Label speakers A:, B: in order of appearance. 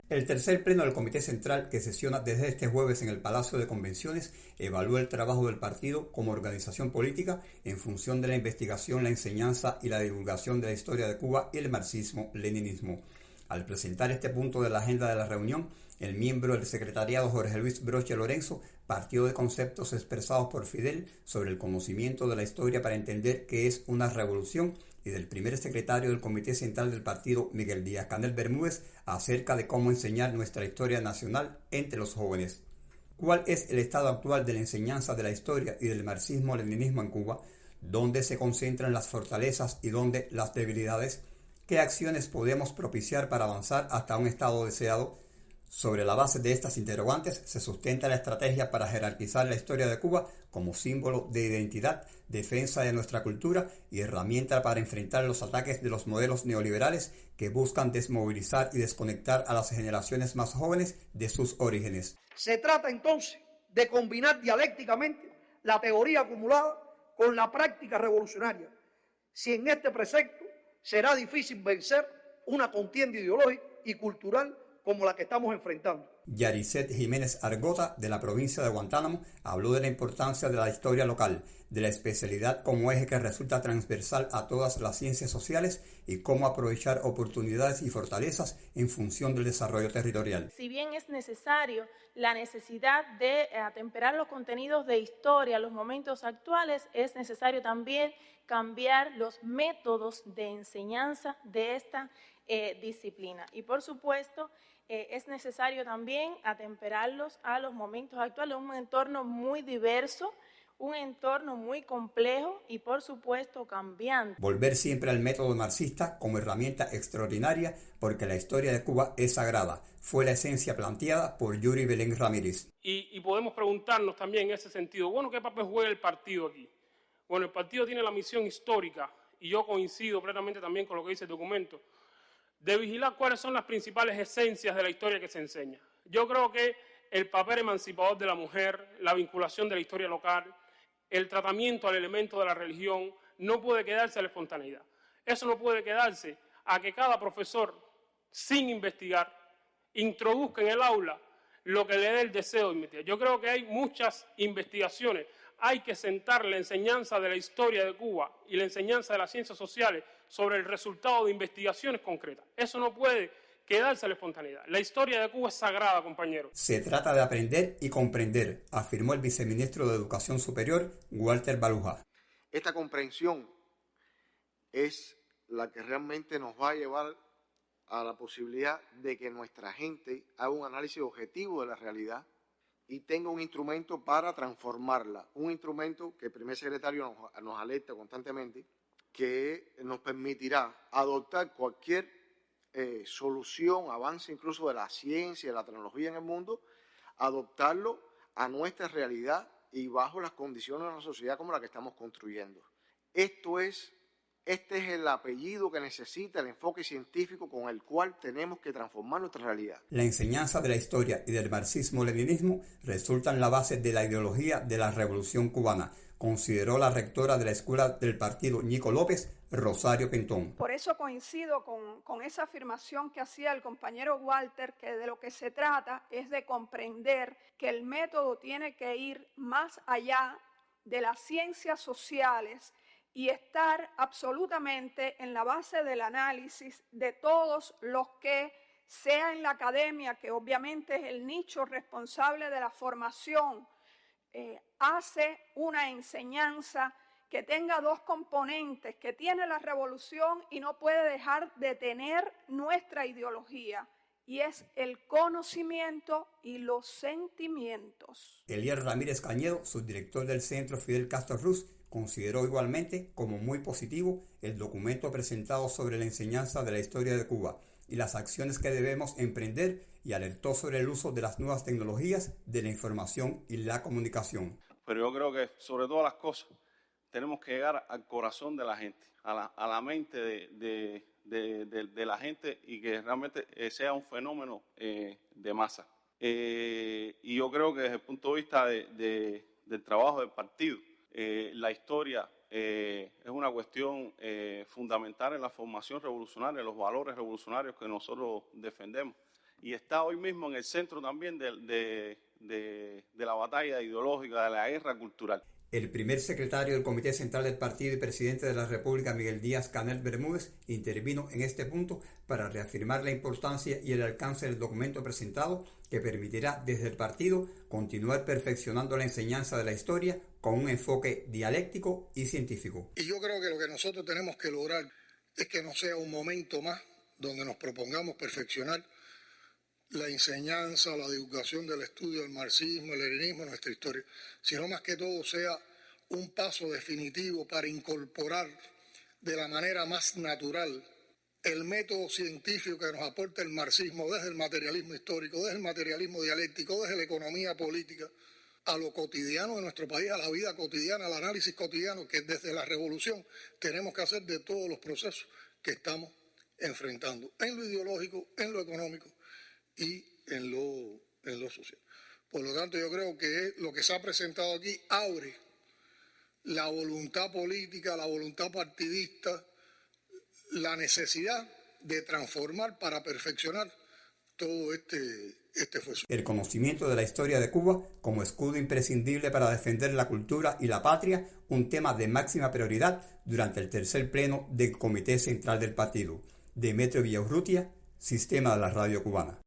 A: El tercer pleno del Comité Central, que sesiona desde este jueves en el Palacio de Convenciones, evalúa el trabajo del partido como organización política en función de la investigación, la enseñanza y la divulgación de la historia de Cuba y el marxismo-leninismo. Al presentar este punto de la agenda de la reunión, el miembro del secretariado Jorge Luis Broche Lorenzo partió de conceptos expresados por Fidel sobre el conocimiento de la historia para entender qué es una revolución y del primer secretario del Comité Central del partido, Miguel Díaz-Canel Bermúdez, acerca de cómo enseñar nuestra historia nacional entre los jóvenes. ¿Cuál es el estado actual de la enseñanza de la historia y del marxismo-leninismo en Cuba? ¿Dónde se concentran las fortalezas y dónde las debilidades? ¿Qué acciones podemos propiciar para avanzar hasta un estado deseado? Sobre la base de estas interrogantes se sustenta la estrategia para jerarquizar la historia de Cuba como símbolo de identidad, defensa de nuestra cultura y herramienta para enfrentar los ataques de los modelos neoliberales que buscan desmovilizar y desconectar a las generaciones más jóvenes de sus orígenes.
B: Se trata entonces de combinar dialécticamente la teoría acumulada con la práctica revolucionaria. Si en este precepto será difícil vencer una contienda ideológica y cultural como la que estamos enfrentando.
A: Yaricet Jiménez Argota, de la provincia de Guantánamo, habló de la importancia de la historia local, de la especialidad como eje que resulta transversal a todas las ciencias sociales y cómo aprovechar oportunidades y fortalezas en función del desarrollo territorial.
C: Si bien es necesario la necesidad de atemperar los contenidos de historia a los momentos actuales, es necesario también cambiar los métodos de enseñanza de esta disciplina. Y por supuesto, es necesario también atemperarlos a los momentos actuales, un entorno muy diverso, un entorno muy complejo y, por supuesto, cambiante.
A: Volver siempre al método marxista como herramienta extraordinaria porque la historia de Cuba es sagrada. Fue la esencia planteada por Yuri Belén Ramírez.
D: Y podemos preguntarnos también en ese sentido, bueno, ¿qué papel juega el partido aquí? Bueno, el partido tiene la misión histórica, y yo coincido plenamente también con lo que dice el documento, de vigilar cuáles son las principales esencias de la historia que se enseña. Yo creo que el papel emancipador de la mujer, la vinculación de la historia local, el tratamiento al elemento de la religión, no puede quedarse a la espontaneidad. Eso no puede quedarse a que cada profesor, sin investigar, introduzca en el aula lo que le dé el deseo de investigar. Yo creo que hay muchas investigaciones. Hay que sentar la enseñanza de la historia de Cuba y la enseñanza de las ciencias sociales sobre el resultado de investigaciones concretas. Eso no puede quedarse a la espontaneidad. La historia de Cuba es sagrada, compañeros.
A: Se trata de aprender y comprender, afirmó el viceministro de Educación Superior, Walter Baluja.
E: Esta comprensión es la que realmente nos va a llevar a la posibilidad de que nuestra gente haga un análisis objetivo de la realidad y tenga un instrumento para transformarla, un instrumento que el primer secretario nos alerta constantemente, que nos permitirá adoptar cualquier solución, avance incluso de la ciencia, de la tecnología en el mundo, adoptarlo a nuestra realidad y bajo las condiciones de una sociedad como la que estamos construyendo. Este es el apellido que necesita el enfoque científico con el cual tenemos que transformar nuestra realidad.
A: La enseñanza de la historia y del marxismo-leninismo resultan la base de la ideología de la Revolución Cubana, consideró la rectora de la Escuela del Partido Ñico López, Rosario Pentón.
F: Por eso coincido con esa afirmación que hacía el compañero Walter, que de lo que se trata es de comprender que el método tiene que ir más allá de las ciencias sociales y estar absolutamente en la base del análisis de todos los que, sea en la academia, que obviamente es el nicho responsable de la formación, hace una enseñanza que tenga dos componentes, que tiene la revolución y no puede dejar de tener nuestra ideología, y es el conocimiento y los sentimientos.
A: Elier Ramírez Cañedo, subdirector del Centro Fidel Castro Ruz, consideró igualmente como muy positivo el documento presentado sobre la enseñanza de la historia de Cuba y las acciones que debemos emprender y alertó sobre el uso de las nuevas tecnologías de la información y la comunicación.
G: Pero yo creo que sobre todas las cosas tenemos que llegar al corazón de la gente, a la mente de la gente y que realmente sea un fenómeno de masa. Y yo creo que desde el punto de vista del trabajo del partido, la historia es una cuestión fundamental en la formación revolucionaria, en los valores revolucionarios que nosotros defendemos. y está hoy mismo en el centro también de la batalla ideológica, de la guerra cultural.
A: El primer secretario del Comité Central del Partido y presidente de la República, Miguel Díaz-Canel Bermúdez, intervino en este punto para reafirmar la importancia y el alcance del documento presentado, que permitirá desde el partido continuar perfeccionando la enseñanza de la historia con un enfoque dialéctico y científico.
H: Y yo creo que lo que nosotros tenemos que lograr es que no sea un momento más donde nos propongamos perfeccionar la enseñanza, la divulgación del estudio del marxismo, el leninismo en nuestra historia, sino más que todo sea un paso definitivo para incorporar de la manera más natural el método científico que nos aporta el marxismo desde el materialismo histórico, desde el materialismo dialéctico, desde la economía política, a lo cotidiano de nuestro país, a la vida cotidiana, al análisis cotidiano que desde la revolución tenemos que hacer de todos los procesos que estamos enfrentando, en lo ideológico, en lo económico y en lo social. Por lo tanto, yo creo que lo que se ha presentado aquí abre la voluntad política, la voluntad partidista, la necesidad de transformar para perfeccionar todo este esfuerzo.
A: El conocimiento de la historia de Cuba como escudo imprescindible para defender la cultura y la patria, un tema de máxima prioridad durante el tercer pleno del Comité Central del Partido. Demetrio Villaurrutia, Sistema de la Radio Cubana.